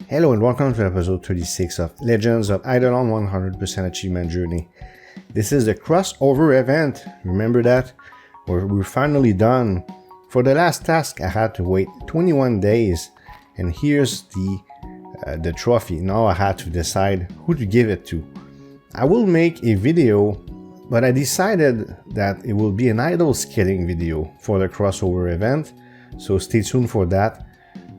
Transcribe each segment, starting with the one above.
Hello and welcome to episode 36 of Legends of Idleon 100% Achievement Journey. This is the crossover event. Remember that? We're finally done. For the last task, I had to wait 21 days, and here's the trophy. Now I had to decide who to give it to. I will make a video, but I decided that it will be an idle skating video for the crossover event, so stay tuned for that.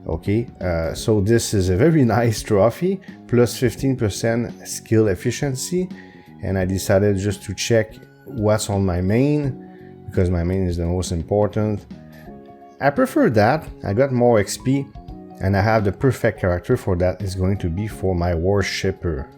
Okay, so this is a very nice trophy, plus 15% skill efficiency, and I decided just to check what's on my main, because my main is the most important. I prefer that. I got more XP, and I have the perfect character for that. It's going to be for my worshipper.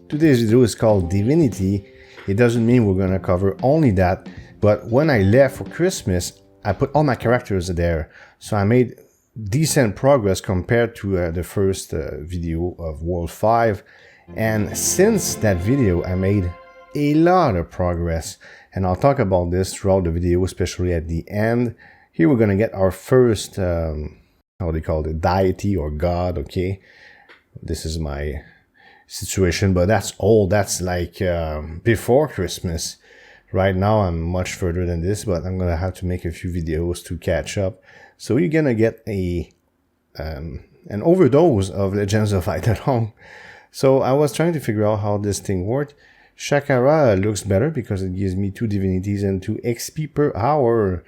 Today's video is called Divinity. It doesn't mean we're going to cover only that, but when I left for Christmas, I put all my characters there, so I made decent progress compared to the first video of World 5, and since that video I made a lot of progress, and I'll talk about this throughout the video, especially at the end. Here we're gonna get our first, how do you call it, deity or god, okay? This is my situation, but that's old, that's like before Christmas. Right now I'm much further than this, but I'm gonna have to make a few videos to catch up. So you're gonna get an overdose of Legends of Idleon. So I was trying to figure out how this thing worked. Shakara looks better because it gives me 2 divinities and 2 XP per hour.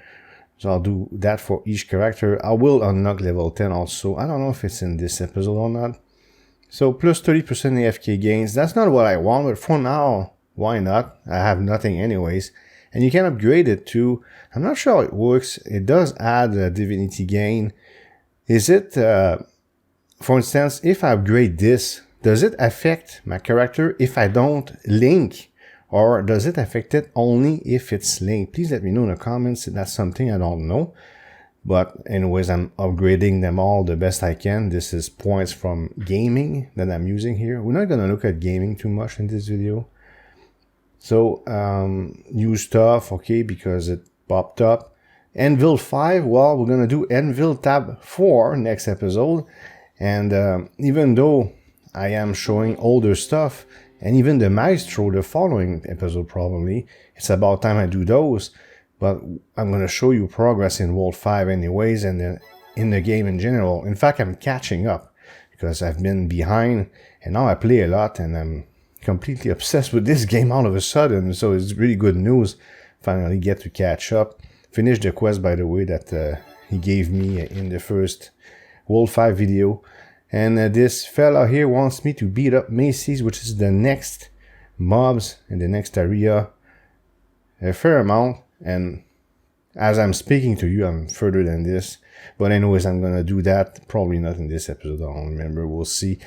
So I'll do that for each character. I will unlock level 10 also. I don't know if it's in this episode or not. So plus 30% AFK gains. That's not what I want, but for now, why not? I have nothing anyways. And you can upgrade it too. I'm not sure how it works. It does add a divinity gain. Is it, for instance, if I upgrade this, does it affect my character if I don't link? Or does it affect it only if it's linked? Please let me know in the comments. That's something I don't know. But anyways, I'm upgrading them all the best I can. This is points from gaming that I'm using here. We're not going to look at gaming too much in this video. So, new stuff, okay, because it popped up. Anvil 5, well, we're going to do Anvil tab 4 next episode. And even though I am showing older stuff, and even the Maestro, the following episode probably, it's about time I do those. But I'm going to show you progress in World 5 anyways, and then in the game in general. In fact, I'm catching up, because I've been behind, and now I play a lot, and I'm completely obsessed with this game all of a sudden, so it's really good news. Finally get to catch up. Finish the quest, by the way, that he gave me in the first World 5 video. And this fella here wants me to beat up Macy's, which is the next mobs in the next area, a fair amount. And as I'm speaking to you, I'm further than this. But anyways, I'm gonna do that. Probably not in this episode, I don't remember, we'll see.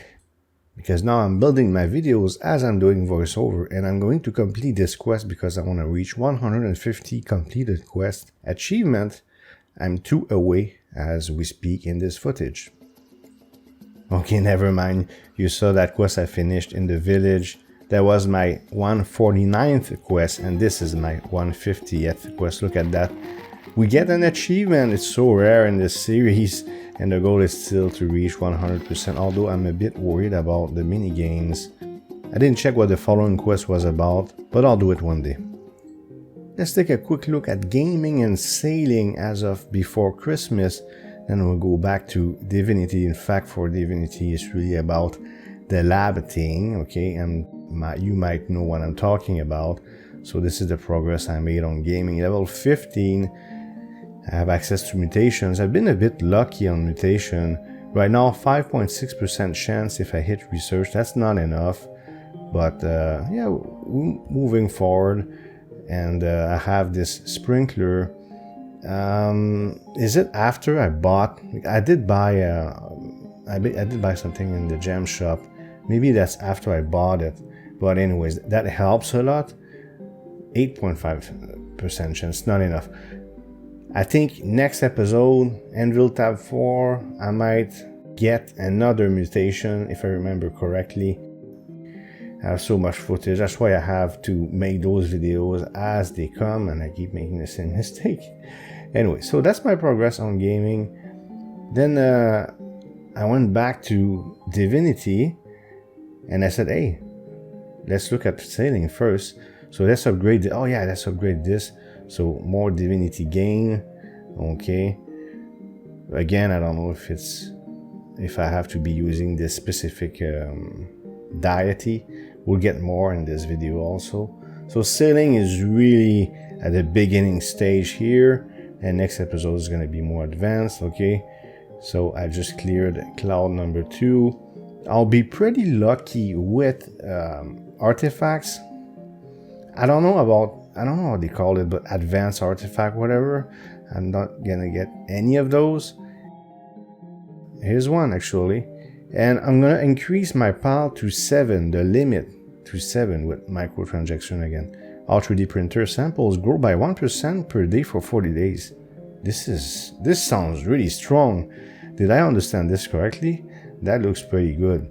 Because now I'm building my videos as I'm doing voiceover, and I'm going to complete this quest because I want to reach 150 completed quest achievement. I'm 2 away as we speak in this footage. Okay, never mind. You saw that quest I finished in the village. That was my 149th quest, and this is my 150th quest. Look at that. We get an achievement. It's so rare in this series. And the goal is still to reach 100%, although I'm a bit worried about the mini games. I didn't check what the following quest was about, but I'll do it one day. Let's take a quick look at gaming and sailing as of before Christmas, then we'll go back to Divinity. In fact, for Divinity, it's really about the lab thing, okay, and you might know what I'm talking about. So this is the progress I made on gaming. Level 15. I have access to mutations. I've been a bit lucky on mutation. Right now, 5.6% chance if I hit research. That's not enough. But yeah, moving forward. And I have this sprinkler. Is it after I bought? I did buy I did buy something in the gem shop. Maybe that's after I bought it. But anyways, that helps a lot. 8.5% chance, not enough. I think next episode, Anvil tab 4, I might get another mutation if I remember correctly. I have so much footage, that's why I have to make those videos as they come, and I keep making the same mistake. Anyway, so that's my progress on gaming. Then I went back to Divinity and I said, hey, let's look at sailing first. So let's upgrade oh yeah, let's upgrade this. So more Divinity gain. Okay. Again, I don't know if I have to be using this specific deity. We'll get more in this video also. So sailing is really at the beginning stage here, and next episode is going to be more advanced. Okay, so I just cleared cloud number 2. I'll be pretty lucky with artifacts. I don't know what they call it, but advanced artifact, whatever. I'm not gonna get any of those. Here's one actually, and I'm gonna increase my PAL to 7, the limit to 7 with microtransaction again. All 3D printer samples grow by 1% per day for 40 days. This sounds really strong. Did I understand this correctly? That looks pretty good.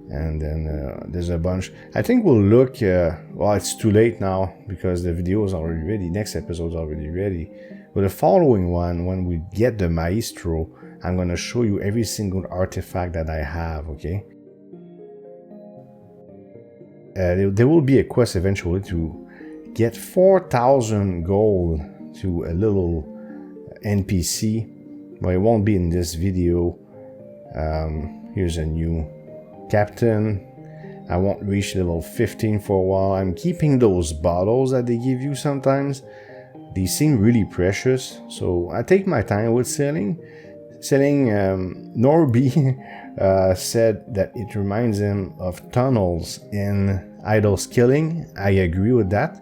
And then there's a bunch. I think we'll look, well, it's too late now because the video is already ready. Next episode is already ready. But the following one, when we get the Maestro, I'm going to show you every single artifact that I have, okay? There will be a quest eventually to get 4,000 gold to a little NPC, but it won't be in this video. Here's a new captain. I won't reach level 15 for a while. I'm keeping those bottles that they give you sometimes. They seem really precious, so I take my time with selling. Norby said that it reminds him of tunnels in idle skilling. I agree with that,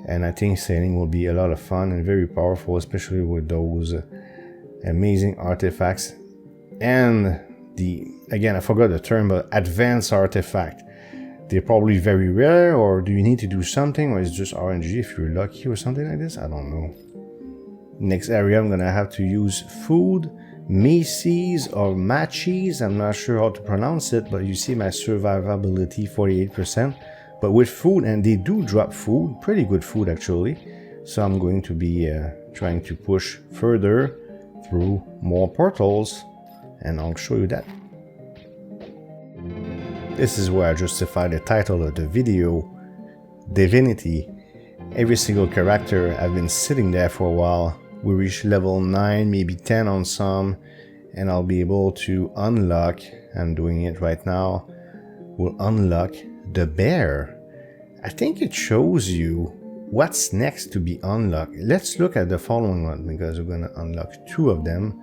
and I think sailing will be a lot of fun and very powerful, especially with those amazing artifacts and again, I forgot the term, but advanced artifact. They're probably very rare, or do you need to do something, or it's just RNG if you're lucky or something like this? I don't know. Next area, I'm gonna have to use food, Macy's or Matches. I'm not sure how to pronounce it, but you see my survivability 48%. But with food, and they do drop food, pretty good food actually. So I'm going to be trying to push further through more portals, and I'll show you that. This is where I justify the title of the video, Divinity. Every single character, I've been sitting there for a while. We reach level 9, maybe 10 on some, and I'll be able to unlock, I'm doing it right now, we'll unlock the bear. I think it shows you what's next to be unlocked. Let's look at the following one, because we're going to unlock 2 of them.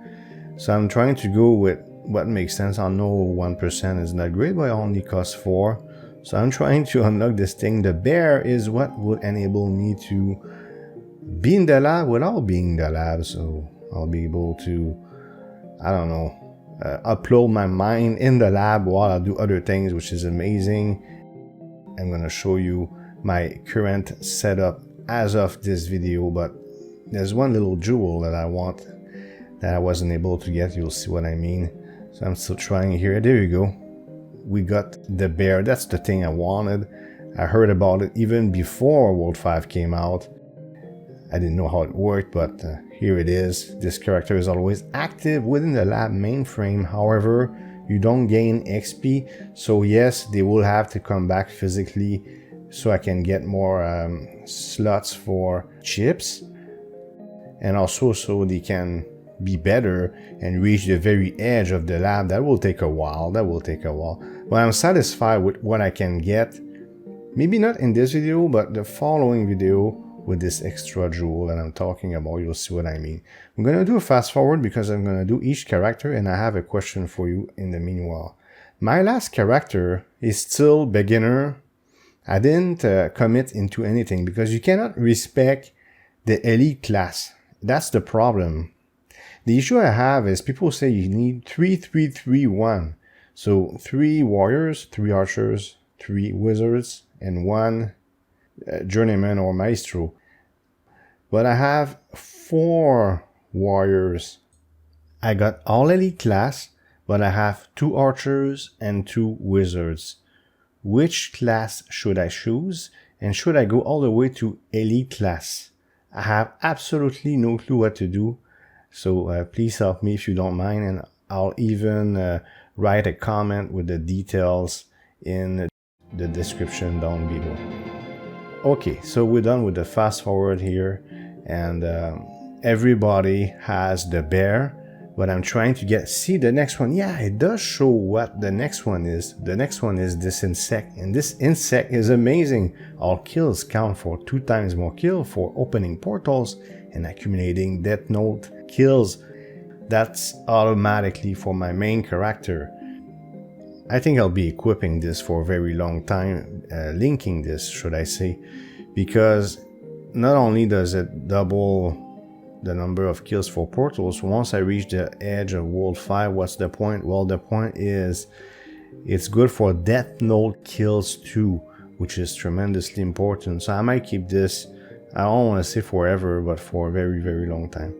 So I'm trying to go with what makes sense. I know 1% is not great, but it only costs 4. So I'm trying to unlock this thing. The bear is what will enable me to be in the lab without being in the lab. So I'll be able to, I don't know, upload my mind in the lab while I do other things, which is amazing. I'm going to show you my current setup as of this video, but there's one little jewel that I want that I wasn't able to get. You'll see what I mean. So I'm still trying here. There you go. We got the bear. That's the thing I wanted. I heard about it even before World 5 came out. I didn't know how it worked, but here it is. This character is always active within the lab mainframe. However, you don't gain XP. So yes, they will have to come back physically so I can get more slots for chips. And also so they can be better and reach the very edge of the lab. That will take a while. But I'm satisfied with what I can get. Maybe not in this video, but the following video with this extra jewel that I'm talking about. You'll see what I mean. I'm going to do a fast forward because I'm going to do each character, and I have a question for you in the meanwhile. My last character is still beginner. I didn't commit into anything because you cannot respect the elite class. That's the problem. The issue I have is people say you need 3-3-3-1. So 3 warriors, 3 archers, 3 wizards, and 1 journeyman or maestro. But I have 4 warriors. I got all elite class, but I have 2 archers and 2 wizards. Which class should I choose? And should I go all the way to elite class? I have absolutely no clue what to do. So please help me if you don't mind, and I'll even write a comment with the details in the description down below. Okay, so we're done with the fast forward here, and everybody has the bear, but I'm trying to see the next one. Yeah, it does show what the next one is. The next one is this insect, and this insect is amazing. All kills count for 2 times more kill for opening portals and accumulating death note kills. That's automatically for my main character. I think I'll be equipping this for a very long time, linking this, should I say, because not only does it double the number of kills for portals, once I reach the edge of World 5, what's the point? Well, the point is it's good for death note kills too, which is tremendously important. So I might keep this, I don't want to say forever, but for a very, very long time.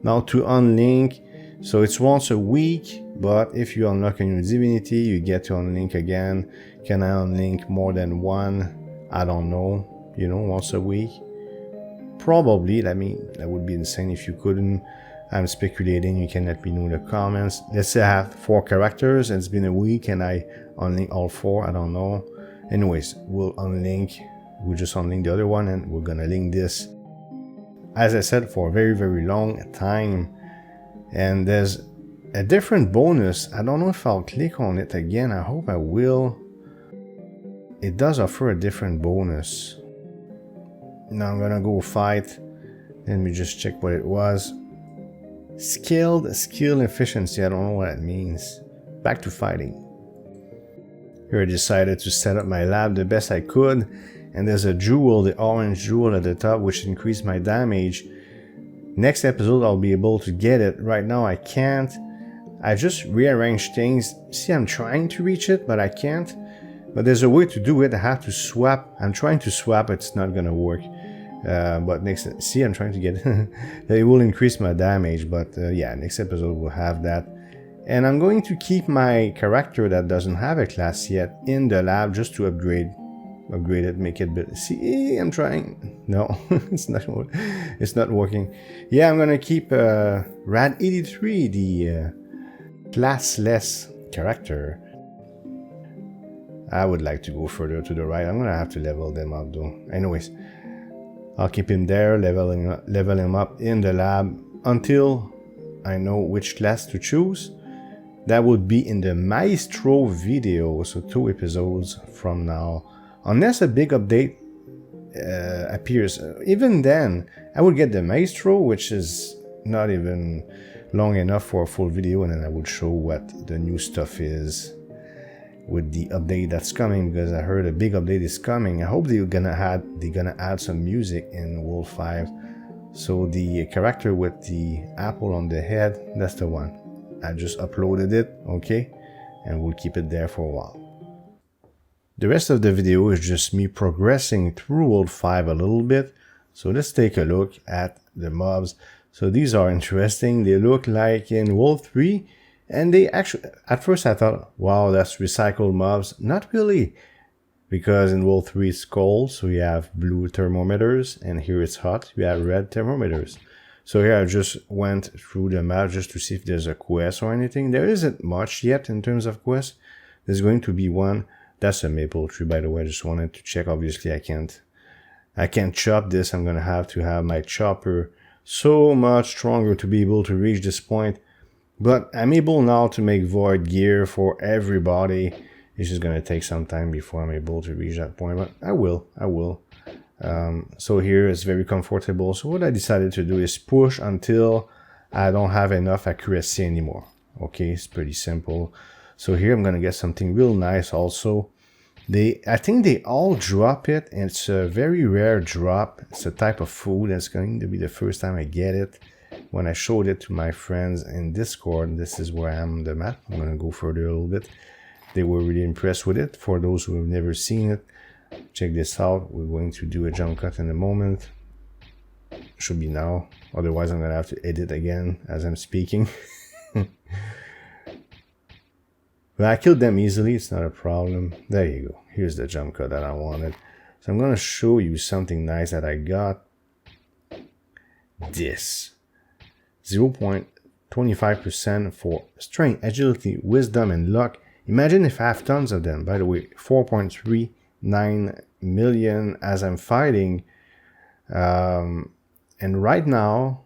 Now to unlink, so it's once a week, but if you unlock a new divinity, you get to unlink again. Can I unlink more than one? I don't know, you know, once a week. Probably. I mean, that would be insane if you couldn't. I'm speculating. You can let me know in the comments. Let's say I have 4 characters and it's been a week and I unlink all 4. I don't know. Anyways, we'll unlink. We'll just unlink the other one and we're gonna link this, as I said, for a very, very long time. And there's a different bonus. I don't know if I'll click on it again. I hope I will. It does offer a different bonus. Now I'm gonna go fight. Let me just check what it was. Skilled skill efficiency. I don't know what that means. Back to fighting. Here I decided to set up my lab the best I could. And there's a jewel, the orange jewel at the top, which increased my damage. Next episode I'll be able to get it. Right now I can't. I just rearranged things. See, I'm trying to reach it, but I can't. But there's a way to do it. I have to swap. I'm trying to swap. It's not gonna work. But next, see, I'm trying to get it. It will increase my damage. But yeah, next episode we'll have that. And I'm going to keep my character that doesn't have a class yet in the lab just to upgrade it, make it better. See, I'm trying. No, it's not working. Yeah, I'm gonna keep Rad 83, the classless character. I would like to go further to the right. I'm gonna have to level them up though. Anyways, I'll keep him there, level him up in the lab until I know which class to choose. That would be in the Maestro video, so 2 episodes from now. Unless a big update appears. Even then, I would get the Maestro, which is not even long enough for a full video, and then I would show what the new stuff is with the update that's coming, because I heard a big update is coming. I hope they're gonna add some music in World 5. So the character with the apple on the head, that's the one. I just uploaded it, okay? And we'll keep it there for a while. The rest of the video is just me progressing through World 5 a little bit. So let's take a look at the mobs. So these are interesting. They look like in World 3. And they actually, at first I thought, wow, that's recycled mobs. Not really. Because in World 3 it's cold, so you have blue thermometers. And here it's hot, you have red thermometers. So here I just went through the map just to see if there's a quest or anything. There isn't much yet in terms of quest. There's going to be one. That's a maple tree, by the way. I just wanted to check. Obviously, I can't chop this. I'm gonna have to have my chopper so much stronger to be able to reach this point. But I'm able now to make void gear for everybody. It's just gonna take some time before I'm able to reach that point, but I will. So here it's very comfortable. So what I decided to do is push until I don't have enough accuracy anymore. Okay, it's pretty simple. So here I'm gonna get something real nice also. I think they all drop it, and it's a very rare drop. It's a type of food. It's going to be the first time I get it. When I showed it to my friends in Discord, this is where I am on the map. I'm gonna go further a little bit. They were really impressed with it. For those who have never seen it, check this out. We're going to do a jump cut in a moment. Should be now. Otherwise, I'm gonna have to edit again as I'm speaking. But I killed them easily. It's not a problem. There you go. Here's the jump cut that I wanted. So I'm gonna show you something nice that I got. This. 0.25% for strength, agility, wisdom, and luck. Imagine if I have tons of them. By the way, 4.39 million as I'm fighting. And right now,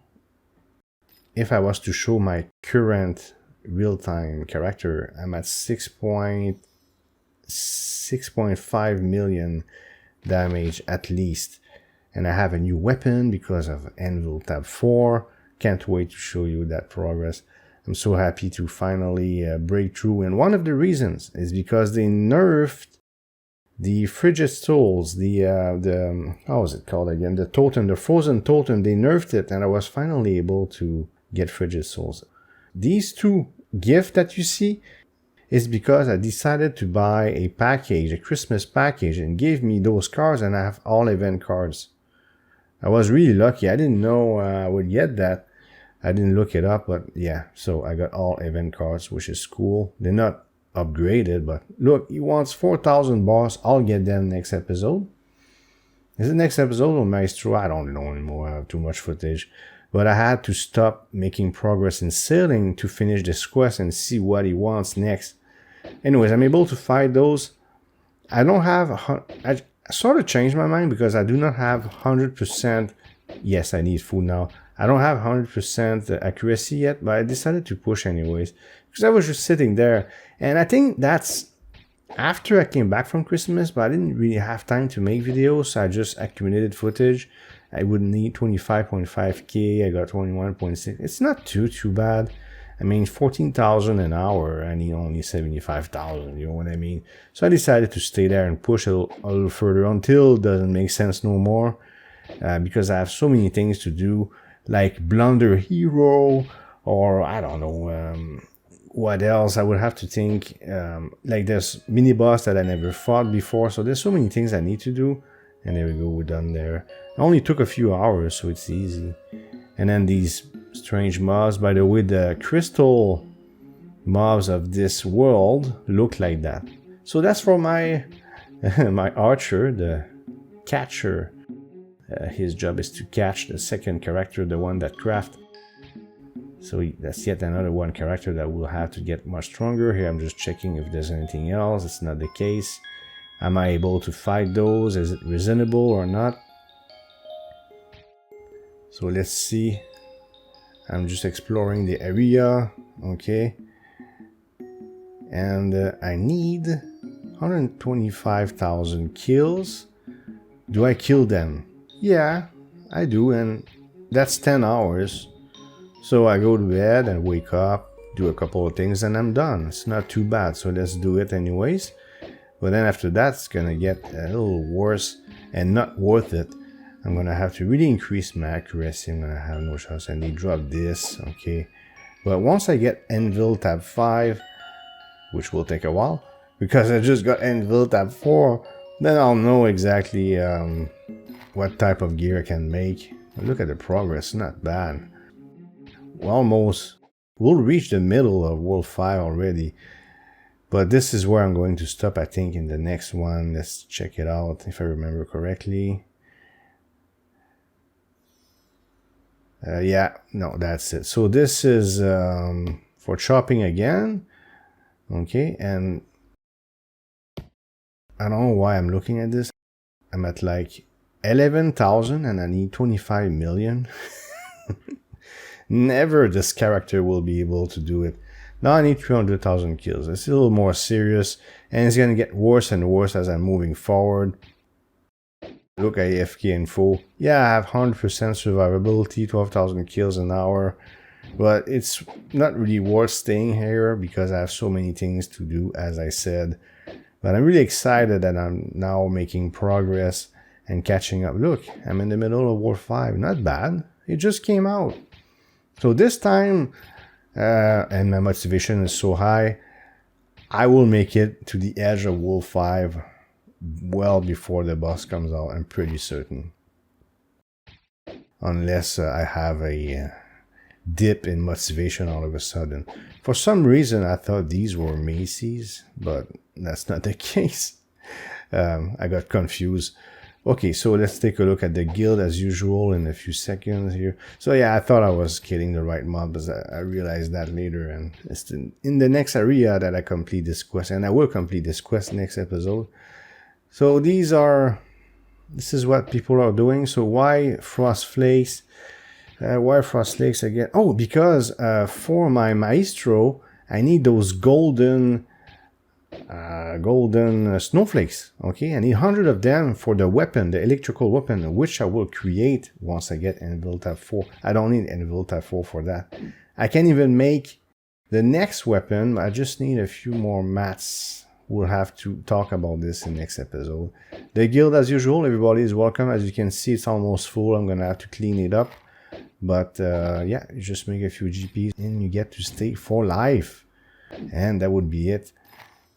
if I was to show my current real-time character, I'm at 6.5 million damage at least. And I have a new weapon because of Anvil Tab 4. Can't wait to show you that progress. I'm so happy to finally break through. And one of the reasons is because they nerfed the Frigid Souls, the how was it called again? The totem, the frozen totem, they nerfed it, and I was finally able to get Frigid Souls. These two gifts that you see is because I decided to buy a package, a Christmas package, and gave me those cards, and I have all event cards. I was really lucky. I didn't know I would get that. I didn't look it up, but yeah, so I got all event cards, which is cool. They're not upgraded, but look, he wants 4,000 bars. I'll get them next episode. Is it next episode or Maestro? I don't know anymore. I have too much footage. But I had to stop making progress in sailing to finish this quest and see what he wants next. Anyways, I'm able to fight those. I don't have... I sort of changed my mind because I do not have 100%... Yes, I need food now. I don't have 100% accuracy yet, but I decided to push anyways. Because I was just sitting there. And I think that's after I came back from Christmas, but I didn't really have time to make videos, so I just accumulated footage. I would need 25.5k, I got 21.6. It's not too bad. I mean, 14,000 an hour, I need only 75,000, you know what I mean? So I decided to stay there and push a little further until it doesn't make sense no more. Because I have so many things to do, like Blunder Hero, or I don't know, what else I would have to think. Like there's mini boss that I never fought before, so there's so many things I need to do. And there we go, we're done there. It only took a few hours, so it's easy. And then these strange mobs, by the way, the crystal mobs of this world look like that. So that's for my my archer, the catcher. His job is to catch the second character, the one that craft. So that's yet another one character that will have to get much stronger. Here I'm just checking if there's anything else. It's not the case. Am I able to fight those? Is it reasonable or not? So let's see. I'm just exploring the area. Okay. And I need 125,000 kills. Do I kill them? Yeah, I do, and that's 10 hours. So I go to bed and wake up, do a couple of things, and I'm done. It's not too bad, so let's do it anyways. But then after that, it's gonna get a little worse and not worth it. I'm gonna have to really increase my accuracy. I'm gonna have no chance. I need to drop this, okay. But once I get Anvil Tab 5, which will take a while, because I just got Anvil Tab 4, then I'll know exactly what type of gear I can make. Look at the progress, not bad. We'll reach the middle of World 5 already. But this is where I'm going to stop, I think, in the next one. Let's check it out, if I remember correctly. Yeah, no, that's it. So this is for chopping again. Okay, and I don't know why I'm looking at this. I'm at like 11,000 and I need 25 million. Never this character will be able to do it. Now I need 300,000 kills. It's a little more serious, and it's gonna get worse and worse as I'm moving forward. Look at AFK info. Yeah, I have 100% survivability, 12,000 kills an hour. But it's not really worth staying here because I have so many things to do, as I said. But I'm really excited that I'm now making progress and catching up. Look, I'm in the middle of War 5. Not bad. It just came out. So this time, and my motivation is so high, I will make it to the edge of World 5 well before the boss comes out. I'm pretty certain. Unless I have a dip in motivation all of a sudden. For some reason, I thought these were Macy's, but that's not the case. I got confused. Okay, so let's take a look at the guild as usual in a few seconds here. So yeah, I thought I was killing the right mob, but I realized that later, and it's in the next area that I complete this quest, and I will complete this quest next episode. So this is what people are doing. So why frost flakes? Why frost flakes again? Oh, because for my maestro, I need those golden snowflakes. Okay, I need 100 of them for the weapon, the electrical weapon, which I will create once I get Anvil Tab 4. I don't need Anvil Tab 4 for that. I can even make the next weapon. I just need a few more mats. We'll have to talk about this in the next episode. The guild as usual, everybody is welcome. As you can see, it's almost full. I'm gonna have to clean it up, but yeah, you just make a few GPs and you get to stay for life, and that would be it.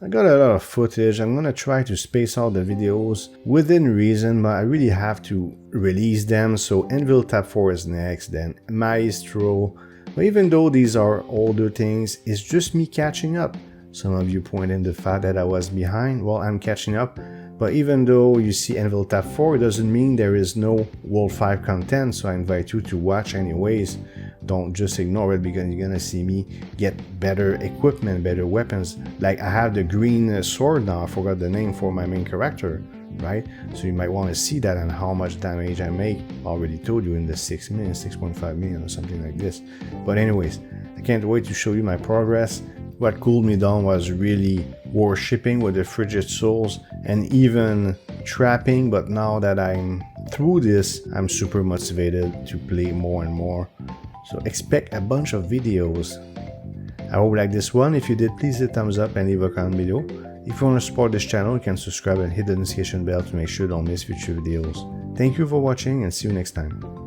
I got a lot of footage. I'm gonna try to space out the videos within reason, but I really have to release them. So Anvil Tab 4 is next, then Maestro. But even though these are older things, it's just me catching up. Some of you pointed the fact that I was behind. Well, I'm catching up. But even though you see Anvil Tab 4, it doesn't mean there is no World 5 content, so I invite you to watch anyways. Don't just ignore it, because you're gonna see me get better equipment, better weapons. Like I have the green sword now, I forgot the name for my main character, right? So you might want to see that and how much damage I make. I already told you in the 6 million, 6.5 million or something like this. But anyways, I can't wait to show you my progress. What cooled me down was really worshipping with the frigid souls and even trapping, but now that I'm through this, I'm super motivated to play more and more. So expect a bunch of videos. I hope you like this one. If you did, please hit thumbs up and leave a comment below. If you want to support this channel, you can subscribe and hit the notification bell to make sure you don't miss future videos. Thank you for watching and see you next time.